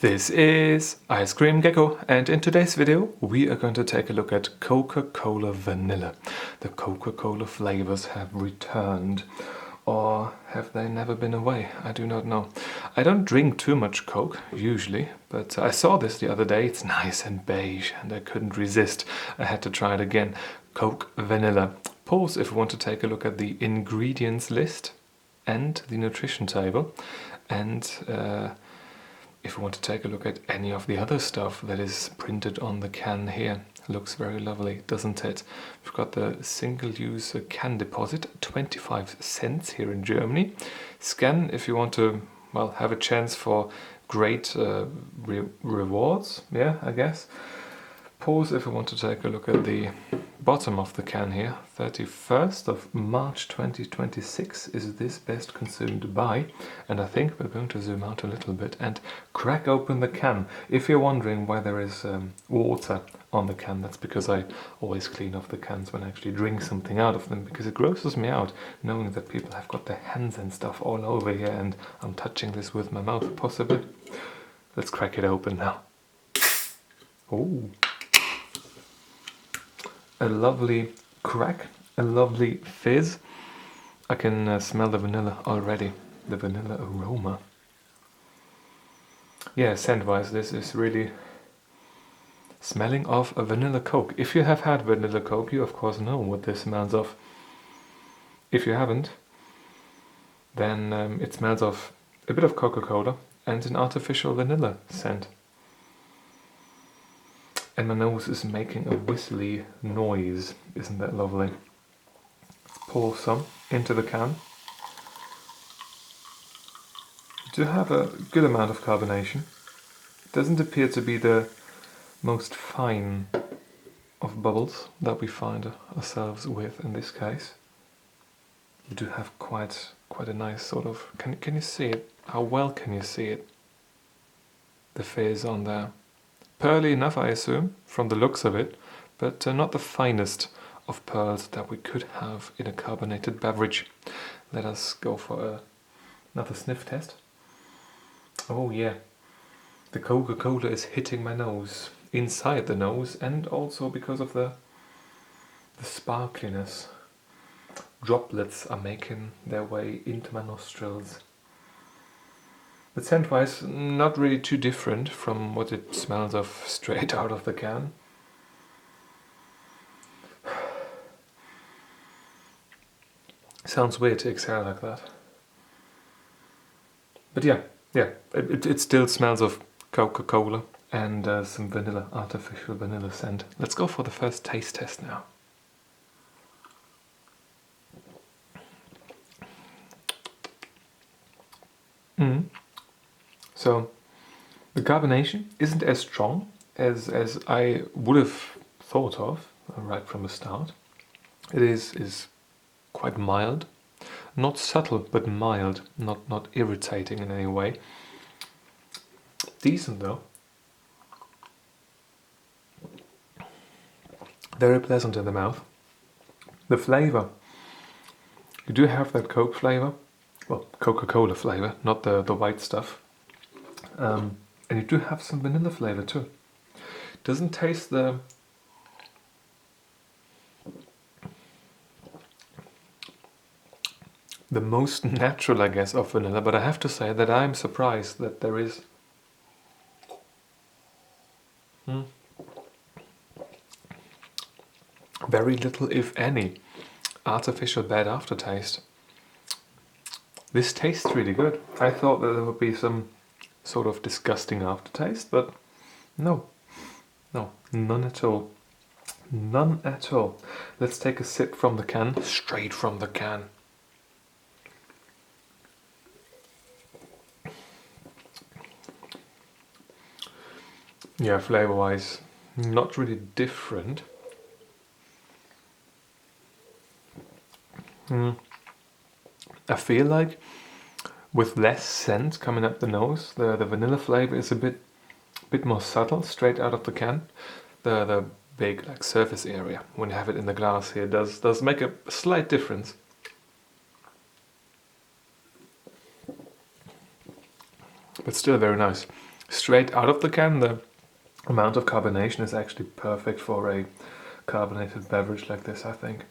This is Ice Cream Gecko, and in today's video we are going to take a look at Coca-Cola Vanilla. The Coca-Cola flavors have returned, or have they never been away? I do not know. I don't drink too much Coke usually, but I saw this the other day. It's nice and beige and I couldn't resist. I had to try it again. Coke Vanilla. Pause if you want to take a look at the ingredients list and the nutrition table, and if you want to take a look at any of the other stuff that is printed on the can here. Looks very lovely, doesn't it? We've got the single-use can deposit, 25 cents here in Germany. Scan if you want to, well, have a chance for great rewards, yeah, I guess. Pause if you want to take a look at the bottom of the can here. 31st of March 2026 is this best consumed by, and I think we're going to zoom out a little bit and crack open the can. If you're wondering why there is water on the can, that's because I always clean off the cans when I actually drink something out of them, because it grosses me out knowing that people have got their hands and stuff all over here and I'm touching this with my mouth possibly. Let's crack it open now. Oh. A lovely crack, a lovely fizz. I can smell the vanilla already, the vanilla aroma. Yeah, scent-wise this is really smelling of a vanilla Coke. If you have had vanilla Coke, you of course know what this smells of. If you haven't, then it smells of a bit of Coca-Cola and an artificial vanilla scent. And my nose is making a whistly noise. Isn't that lovely? Pour some into the can. Do have a good amount of carbonation. Doesn't appear to be the most fine of bubbles that we find ourselves with in this case. We do have quite a nice sort of... Can you see it? How well can you see it? The fizz on there. Pearly enough, I assume, from the looks of it, but not the finest of pearls that we could have in a carbonated beverage. Let us go for another sniff test. Oh yeah, the Coca-Cola is hitting my nose, inside the nose, and also because of the sparkliness. Droplets are making their way into my nostrils. But scent-wise, not really too different from what it smells of straight out of the can. Sounds weird to exhale like that. But yeah, it still smells of Coca-Cola and some vanilla, artificial vanilla scent. Let's go for the first taste test now. So the carbonation isn't as strong as I would have thought of right from the start. It is quite mild, not subtle but mild, not irritating in any way. Decent though. Very pleasant in the mouth. The flavor, you do have that Coke flavor, well, Coca-Cola flavor, not the white stuff. And you do have some vanilla flavor too. Doesn't taste the most natural, I guess, of vanilla, but I have to say that I'm surprised that there is very little, if any, artificial bad aftertaste. This tastes really good. I thought that there would be some sort of disgusting aftertaste, but no, none at all. None at all. Let's take a sip from the can, straight from the can. Yeah, flavor-wise, not really different. I feel like with less scent coming up the nose, the vanilla flavor is a bit more subtle, straight out of the can. The big like surface area when you have it in the glass here does make a slight difference. But still very nice. straight out of the can. The amount of carbonation is actually perfect for a carbonated beverage like this, I think.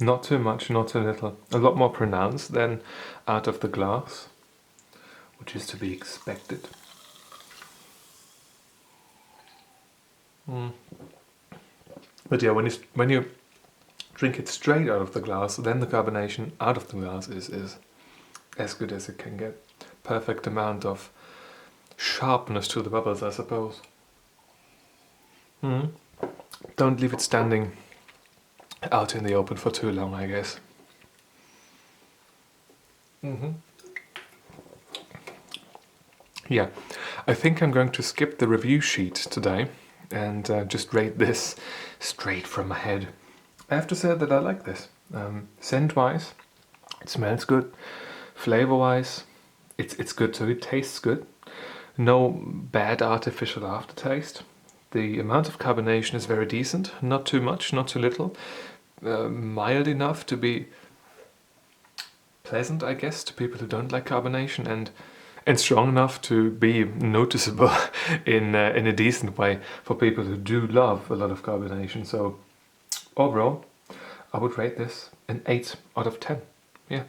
Not too much, not too little. A lot more pronounced than out of the glass, which is to be expected. But yeah, when you drink it straight out of the glass, then the carbonation out of the glass is as good as it can get. Perfect amount of sharpness to the bubbles, I suppose. Don't leave it standing out in the open for too long, I guess. Yeah, I think I'm going to skip the review sheet today and just rate this straight from my head. I have to say that I like this. Scent-wise, it smells good. Flavor-wise, it's good too. It tastes good. No bad artificial aftertaste. The amount of carbonation is very decent. Not too much, not too little. Mild enough to be pleasant, I guess, to people who don't like carbonation, and strong enough to be noticeable in a decent way for people who do love a lot of carbonation. So overall, I would rate this an 8 out of 10. Yeah.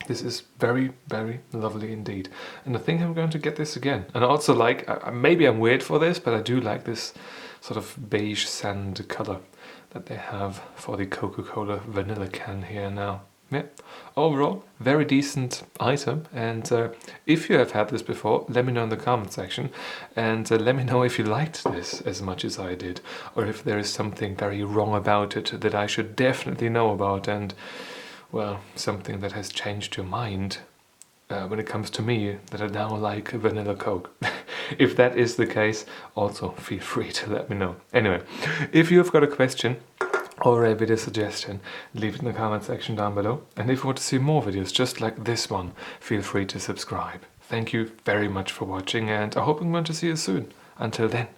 This is very, very lovely indeed. And I think I'm going to get this again. And I also like, maybe I'm weird for this, but I do like this sort of beige sand color that they have for the Coca-Cola vanilla can here now. Yeah, overall, very decent item. And if you have had this before, let me know in the comment section. And let me know if you liked this as much as I did, or if there is something very wrong about it that I should definitely know about, and well, something that has changed your mind when it comes to me, that I now like vanilla Coke. If that is the case, also feel free to let me know. Anyway, if you've got a question or a video suggestion, leave it in the comment section down below. And if you want to see more videos just like this one, feel free to subscribe. Thank you very much for watching, and I hope I'm going to see you soon. Until then.